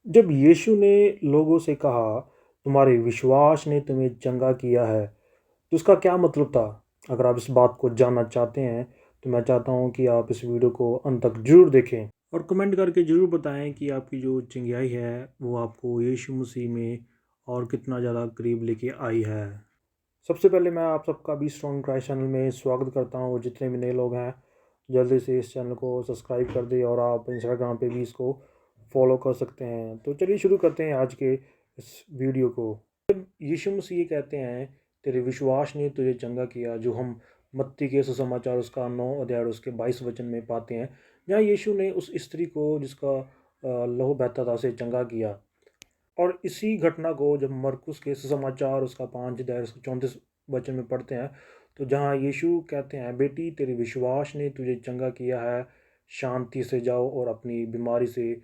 जब यीशु ने लोगों से कहा, तुम्हारे विश्वास ने तुम्हें चंगा किया है, तो उसका क्या मतलब था? अगर आप इस बात को जानना चाहते हैं, तो मैं चाहता हूँ कि आप इस वीडियो को अंत तक जरूर देखें और कमेंट करके ज़रूर बताएं कि आपकी जो चंगाई है, वो आपको यीशु मसीह में और कितना ज़्यादा करीब लेके आई है। सबसे पहले मैं आप सबका भी स्ट्रॉन्ग क्राइस्ट चैनल में स्वागत करता हूँ। जितने भी नए लोग हैं, जल्दी से इस चैनल को सब्सक्राइब कर दें और आप इंस्टाग्राम पे भी इसको फॉलो कर सकते हैं। तो चलिए शुरू करते हैं आज के इस वीडियो को। यीशु मसीह ये कहते हैं, तेरे विश्वास ने तुझे चंगा किया, जो हम मत्ती के सुसमाचार उसका 9 अध्याय और उसके 22 वचन में पाते हैं, जहाँ यीशु ने उस स्त्री को जिसका लहू बहता था उसे चंगा किया। और इसी घटना को जब मरकुस के सुसमाचार उसका 5 अध्याय उसका 34 वचन में पढ़ते हैं, तो जहाँ यीशु कहते हैं, बेटी तेरे विश्वास ने तुझे चंगा किया है, शांति से जाओ और अपनी बीमारी से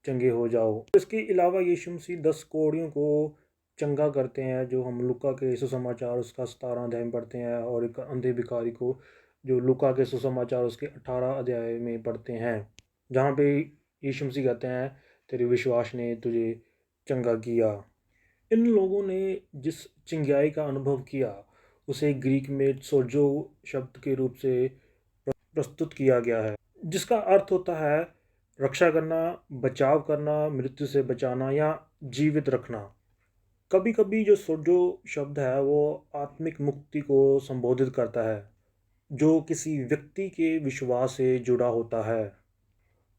चंगे हो जाओ। इसके अलावा यीशु मसीह 10 कोढ़ियों को चंगा करते हैं, जो हम लुका के सुसमाचार उसका 17 अध्याय में पढ़ते हैं, और एक अंधे भिखारी को जो लुका के सुसमाचार उसके 18 अध्याय में पढ़ते हैं, जहाँ पे यीशु मसीह कहते हैं, तेरे विश्वास ने तुझे चंगा किया। इन लोगों ने जिस चिंगाई का अनुभव किया, उसे ग्रीक में सोजो शब्द के रूप से प्रस्तुत किया गया है, जिसका अर्थ होता है रक्षा करना, बचाव करना, मृत्यु से बचाना या जीवित रखना। कभी कभी जो सोजो शब्द है वो आत्मिक मुक्ति को संबोधित करता है, जो किसी व्यक्ति के विश्वास से जुड़ा होता है।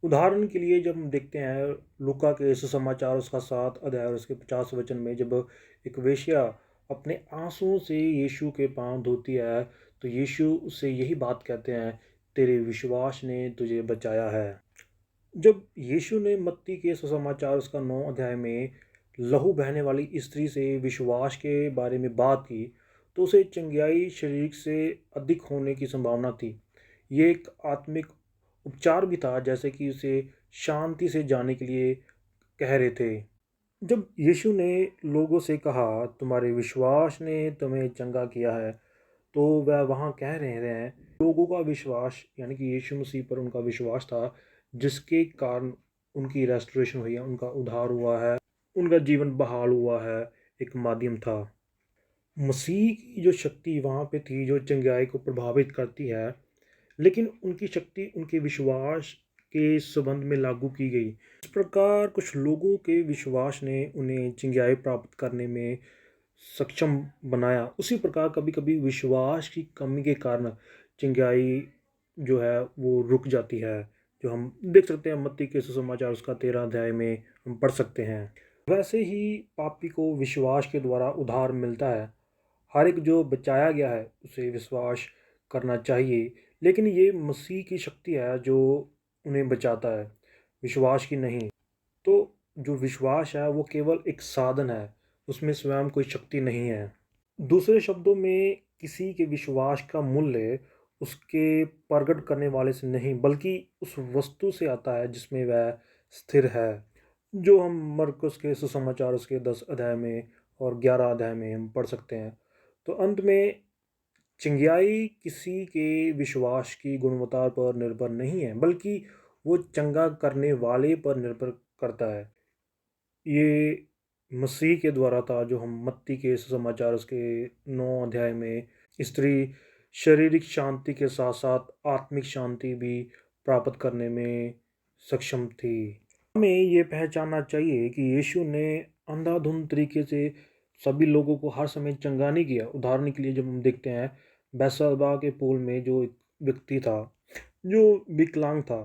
उदाहरण के लिए जब हम देखते हैं लूका के सुसमाचार उसका 7 अध्याय और उसके 50 वचन में, जब एक वेश्या अपने आंसुओं से यीशु के पांव धोती है, तो यीशु उससे यही बात कहते हैं, तेरे विश्वास ने तुझे बचाया है। जब यीशु ने मत्ती के सुसमाचार उसका 9 अध्याय में लहू बहने वाली स्त्री से विश्वास के बारे में बात की, तो उसे चंगियाई शरीर से अधिक होने की संभावना थी। ये एक आत्मिक उपचार भी था, जैसे कि उसे शांति से जाने के लिए कह रहे थे। जब यीशु ने लोगों से कहा, तुम्हारे विश्वास ने तुम्हें चंगा किया है, तो वह वहाँ कह रहे हैं लोगों का विश्वास, यानी कि यीशु मसीह पर उनका विश्वास था, जिसके कारण उनकी रेस्टोरेशन हुई है, उनका उद्धार हुआ है, उनका जीवन बहाल हुआ है, एक माध्यम था। मसीह की जो शक्ति वहाँ पे थी, जो चंगाई को प्रभावित करती है, लेकिन उनकी शक्ति उनके विश्वास के संबंध में लागू की गई। इस प्रकार कुछ लोगों के विश्वास ने उन्हें चंगाई प्राप्त करने में सक्षम बनाया। उसी प्रकार कभी कभी विश्वास की कमी के कारण चंगाई जो है वो रुक जाती है, जो हम देख सकते हैं मत्ती के सुसमाचार उसका 13 अध्याय में हम पढ़ सकते हैं। वैसे ही पापी को विश्वास के द्वारा उद्धार मिलता है। हर एक जो बचाया गया है उसे विश्वास करना चाहिए, लेकिन ये मसीह की शक्ति है जो उन्हें बचाता है, विश्वास की नहीं। तो जो विश्वास है वो केवल एक साधन है, उसमें स्वयं कोई शक्ति नहीं है। दूसरे शब्दों में, किसी के विश्वास का मूल्य उसके प्रकट करने वाले से नहीं, बल्कि उस वस्तु से आता है जिसमें वह स्थिर है, जो हम मरकुस के सुसमाचार उसके 10 अध्याय में और 11 अध्याय में हम पढ़ सकते हैं। तो अंत में, चंगियाई किसी के विश्वास की गुणवत्ता पर निर्भर नहीं है, बल्कि वो चंगा करने वाले पर निर्भर करता है। ये मसीह के द्वारा था, जो हम मत्ती के सुसमाचार उसके 9 अध्याय में स्त्री शारीरिक शांति के साथ साथ आत्मिक शांति भी प्राप्त करने में सक्षम थी। हमें ये पहचानना चाहिए कि यीशु ने अंधाधुंध तरीके से सभी लोगों को हर समय चंगा नहीं किया। उदाहरण के लिए जब हम देखते हैं बैसलबा के पुल में जो एक व्यक्ति था जो विकलांग था,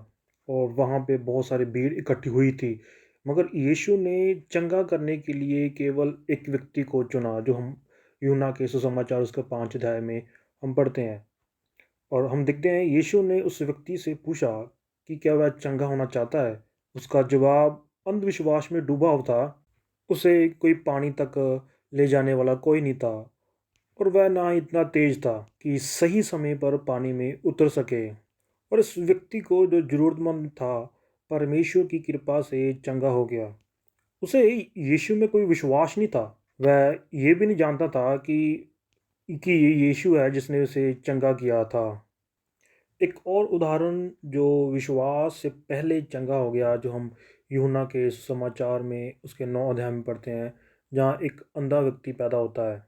और वहाँ पे बहुत सारी भीड़ इकट्ठी हुई थी, मगर यीशु ने चंगा करने के लिए केवल एक व्यक्ति को चुना, जो हम यूना के सुसमाचार उसका 5 अध्याय में हम पढ़ते हैं। और हम देखते हैं यीशु ने उस व्यक्ति से पूछा कि क्या वह चंगा होना चाहता है। उसका जवाब अंधविश्वास में डूबा हुआ था। उसे कोई पानी तक ले जाने वाला कोई नहीं था, और वह ना ही इतना तेज था कि सही समय पर पानी में उतर सके। और इस व्यक्ति को जो जरूरतमंद था, परमेश्वर की कृपा से चंगा हो गया। उसे यीशु में कोई विश्वास नहीं था। वह ये भी नहीं जानता था कि ये यीशु है जिसने उसे चंगा किया था। एक और उदाहरण जो विश्वास से पहले चंगा हो गया, जो हम यूहन्ना के समाचार में उसके 9 अध्याय में पढ़ते हैं, जहाँ एक अंधा व्यक्ति पैदा होता है।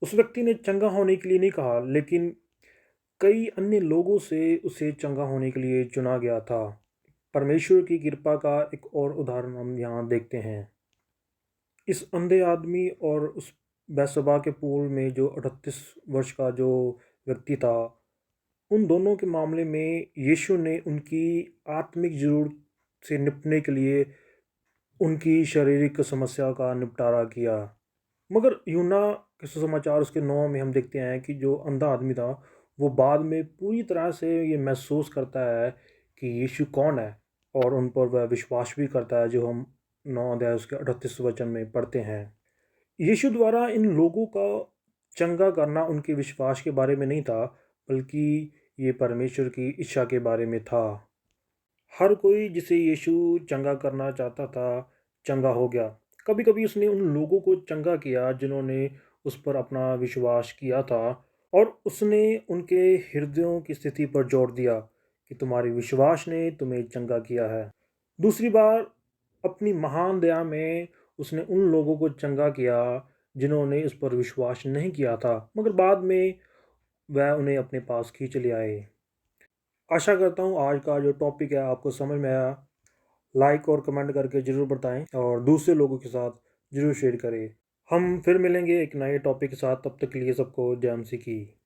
उस व्यक्ति ने चंगा होने के लिए नहीं कहा, लेकिन कई अन्य लोगों से उसे चंगा होने के लिए चुना गया था। परमेश्वर की कृपा का एक और उदाहरण हम यहाँ देखते हैं। इस अंधे आदमी और उस बैसबा के पूल में जो 38 वर्ष का जो व्यक्ति था, उन दोनों के मामले में यीशु ने उनकी आत्मिक जरूरत से निपटने के लिए उनकी शारीरिक समस्या का निपटारा किया। मगर यूना के सुसमाचार उसके 9 में हम देखते हैं कि जो अंधा आदमी था, वो बाद में पूरी तरह से ये महसूस करता है कि यीशु कौन है, और उन पर वह विश्वास भी करता है, जो हम 9 अध्याय उसके 38 वचन में पढ़ते हैं। यीशु द्वारा इन लोगों का चंगा करना उनके विश्वास के बारे में नहीं था, बल्कि ये परमेश्वर की इच्छा के बारे में था। हर कोई जिसे यीशु चंगा करना चाहता था, चंगा हो गया। कभी कभी उसने उन लोगों को चंगा किया जिन्होंने उस पर अपना विश्वास किया था, और उसने उनके हृदयों की स्थिति पर जोर दिया कि तुम्हारे विश्वास ने तुम्हें चंगा किया है। दूसरी बार अपनी महान दया में उसने उन लोगों को चंगा किया जिन्होंने इस पर विश्वास नहीं किया था, मगर बाद में वह उन्हें अपने पास खींच ले आए। आशा करता हूँ आज का जो टॉपिक है आपको समझ में आया। लाइक और कमेंट करके ज़रूर बताएं, और दूसरे लोगों के साथ ज़रूर शेयर करें। हम फिर मिलेंगे एक नए टॉपिक के साथ। तब तक के लिए सबको जय मसीह की।